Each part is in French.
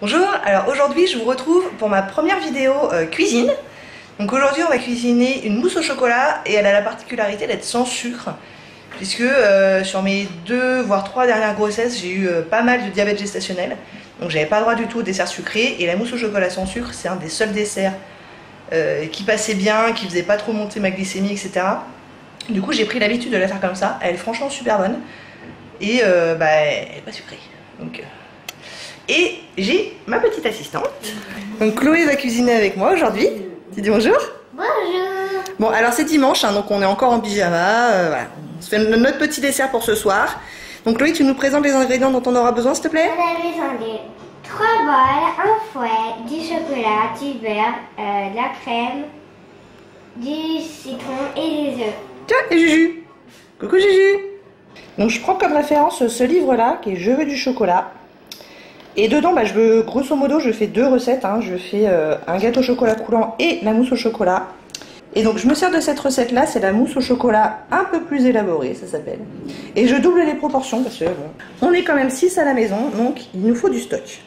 Bonjour, alors aujourd'hui je vous retrouve pour ma première vidéo cuisine. Donc aujourd'hui on va cuisiner une mousse au chocolat et elle a la particularité d'être sans sucre. Puisque sur mes 2 voire 3 dernières grossesses j'ai eu pas mal de diabète gestationnel. Donc j'avais pas le droit du tout au dessert sucré et la mousse au chocolat sans sucre c'est un des seuls desserts qui passait bien, qui faisait pas trop monter ma glycémie, etc. Du coup j'ai pris l'habitude de la faire comme ça, elle est franchement super bonne. Et elle est pas sucrée. Donc, et j'ai ma petite assistante. Donc Chloé va cuisiner avec moi aujourd'hui. Tu dis bonjour? Bonjour. Bon alors c'est dimanche, hein, donc on est encore en pyjama. Voilà. On se fait notre petit dessert pour ce soir. Donc Chloé, tu nous présentes les ingrédients dont on aura besoin s'il te plaît? On a besoin de 3 bols, un fouet, du chocolat, du beurre, de la crème, du citron et des œufs. Tiens, et Juju. Coucou Juju. Donc je prends comme référence ce livre là qui est Je veux du chocolat. Et dedans, grosso modo, je fais 2 recettes. Hein. Je fais un gâteau au chocolat coulant et la mousse au chocolat. Et donc, je me sers de cette recette-là. C'est la mousse au chocolat un peu plus élaborée, ça s'appelle. Et je double les proportions parce que on est quand même 6 à la maison, donc il nous faut du stock.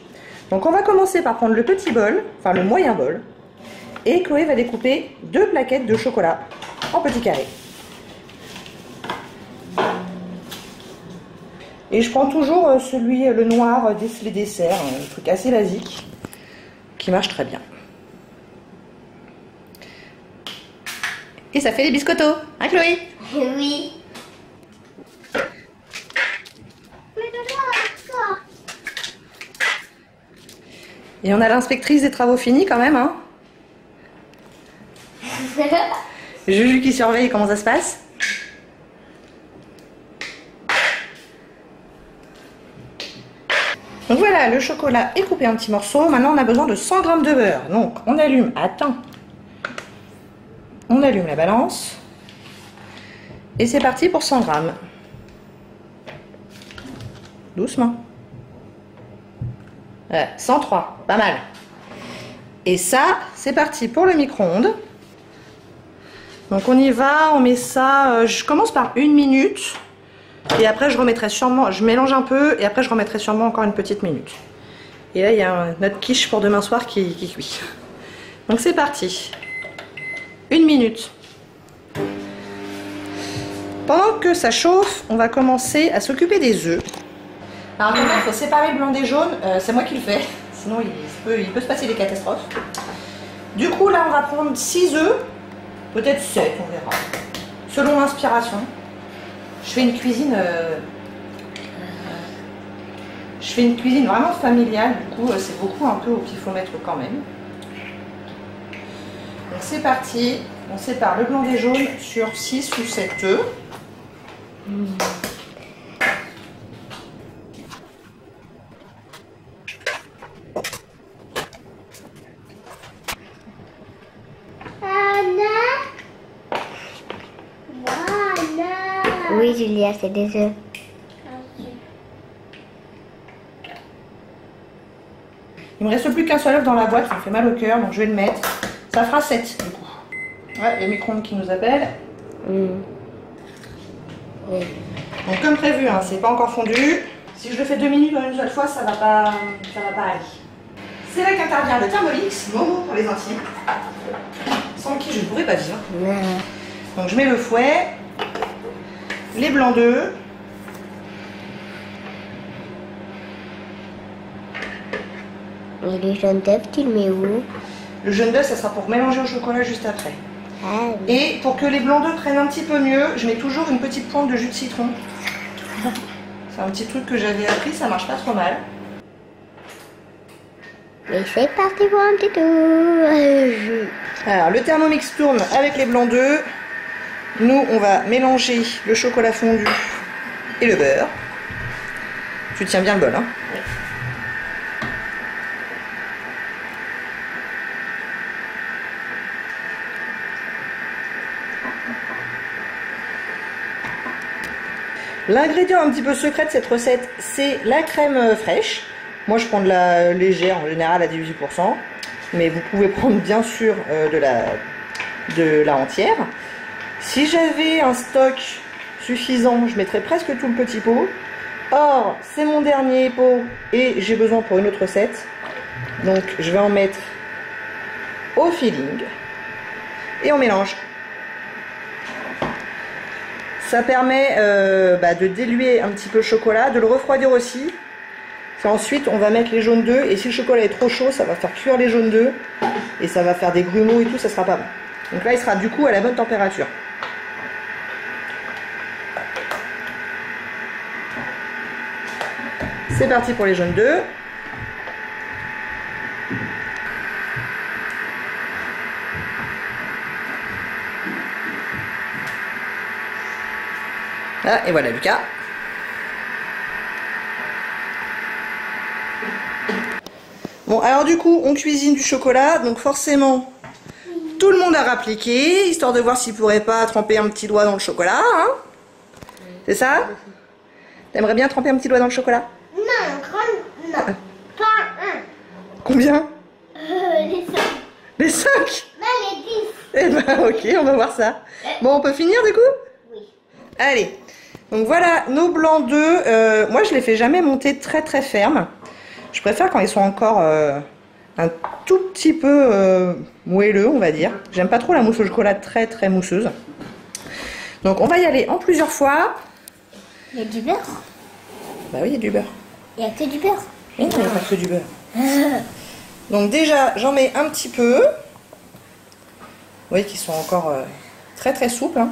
Donc, on va commencer par prendre le petit bol, enfin le moyen bol. Et Chloé va découper 2 plaquettes de chocolat en petits carrés. Et je prends toujours le noir des desserts, un truc assez basique, qui marche très bien. Et ça fait des biscottos, hein Chloé? Oui. Et on a l'inspectrice des travaux finis quand même, hein? Juju qui surveille comment ça se passe. Donc voilà, le chocolat est coupé en petits morceaux. Maintenant, on a besoin de 100 g de beurre. Donc, on allume, on allume la balance. Et c'est parti pour 100 g. Doucement. 103, pas mal. Et ça, c'est parti pour le micro-ondes. Donc, on y va, on met ça... je commence par 1 minute. Et après je remettrai sûrement, je mélange un peu et après je remettrai sûrement encore une petite minute. Et là il y a notre quiche pour demain soir qui cuit. Donc c'est parti. 1 minute. Pendant que ça chauffe, on va commencer à s'occuper des œufs. Alors quand même, il faut séparer le blanc des jaunes, c'est moi qui le fais. Sinon il peut se passer des catastrophes. Du coup là on va prendre 6 œufs, peut-être 7, on verra. Selon l'inspiration. Je fais une cuisine vraiment familiale, du coup c'est beaucoup un peu au pifomètre quand même. Donc c'est parti, on sépare le blanc des jaunes sur 6 ou 7 œufs. Oui, Julia, c'est des œufs. Il me reste plus qu'un seul œuf dans la boîte, ça me fait mal au cœur, donc je vais le mettre. Ça fera 7 du coup. Ouais, il y a le micro-ondes qui nous appelle. Oui. Donc comme prévu, hein, c'est pas encore fondu. Si je le fais 2 minutes dans une seule fois, ça va pas aller. C'est là qu'intervient le Thermomix, Momo pour les intimes, sans qui je ne pourrais pas vivre. Donc je mets le fouet, les blancs d'œufs, Et les jaunes d'œufs, tu le mets où? le jaune d'œuf, ça sera pour mélanger au chocolat juste après. Ah oui. Et pour que les blancs d'œufs prennent un petit peu mieux, je mets toujours une petite pointe de jus de citron. C'est un petit truc que j'avais appris, ça marche pas trop mal. Et c'est parti pour un petit tour. Alors le Thermomix tourne avec les blancs d'œufs. Nous, on va mélanger le chocolat fondu et le beurre. Tu tiens bien le bol, hein? Oui. L'ingrédient un petit peu secret de cette recette, c'est la crème fraîche. Moi, je prends de la légère, en général à 18%. Mais vous pouvez prendre bien sûr de la entière. Si j'avais un stock suffisant, je mettrais presque tout le petit pot. Or, c'est mon dernier pot et j'ai besoin pour une autre recette. Donc je vais en mettre au filling et on mélange. Ça permet de diluer un petit peu le chocolat, de le refroidir aussi. Ensuite on va mettre les jaunes d'œufs et si le chocolat est trop chaud, ça va faire cuire les jaunes d'œufs et ça va faire des grumeaux et tout, ça sera pas bon. Donc là il sera du coup à la bonne température. C'est parti pour les jaunes d'œufs. Ah, et voilà Lucas. Bon, alors du coup, on cuisine du chocolat, donc forcément, tout le monde a rappliqué, histoire de voir s'il pourrait pas tremper un petit doigt dans le chocolat, hein. C'est ça? T'aimerais bien tremper un petit doigt dans le chocolat? Non, non, pas un. Combien? Les 5. Les 5? Non, les 10. Eh ben ok, on va voir ça. Bon, on peut finir du coup? Oui. Allez, donc voilà nos blancs d'œufs. Moi, je les fais jamais monter très très fermes. Je préfère quand ils sont encore un tout petit peu moelleux, on va dire. J'aime pas trop la mousse au chocolat très très mousseuse. Donc on va y aller en plusieurs fois. Il y a du beurre? Bah oui, il y a du beurre. Il n'y a que du beurre. Oui, il n'y a pas que du beurre. Donc déjà, j'en mets un petit peu. Vous voyez qu'ils sont encore très très souples, hein.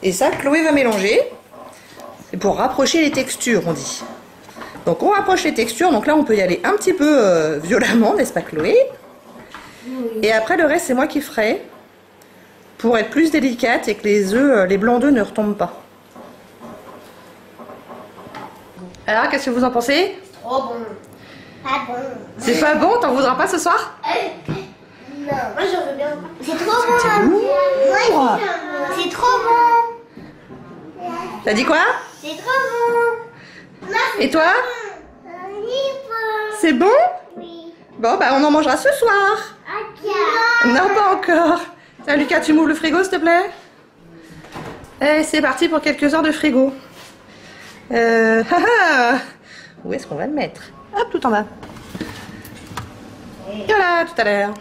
Et ça, Chloé va mélanger. C'est pour rapprocher les textures, on dit. Donc on rapproche les textures, donc là on peut y aller un petit peu violemment, n'est-ce pas Chloé? Oui. Et après le reste c'est moi qui ferai, pour être plus délicate et que les œufs, les blancs d'œufs ne retombent pas. Alors qu'est-ce que vous en pensez? Trop bon. Pas bon. C'est pas bon? T'en voudras pas ce soir? Non. Moi j'en veux bien. C'est trop bon. C'est lourd. C'est trop bon. T'as dit quoi? C'est trop bon. Et toi? C'est bon? Oui. Bon bah on en mangera ce soir. Non, pas encore. Tiens, Lucas, tu m'ouvres le frigo, s'il te plaît? Et c'est parti pour quelques heures de frigo. Où est-ce qu'on va le mettre? Hop, tout en bas. Et voilà, tout à l'heure.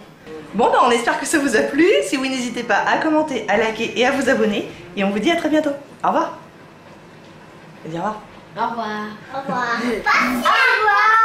Bon, bah, on espère que ça vous a plu. Si oui, n'hésitez pas à commenter, à liker et à vous abonner. Et on vous dit à très bientôt. Au revoir. Au revoir. Au revoir. Au revoir. Au revoir.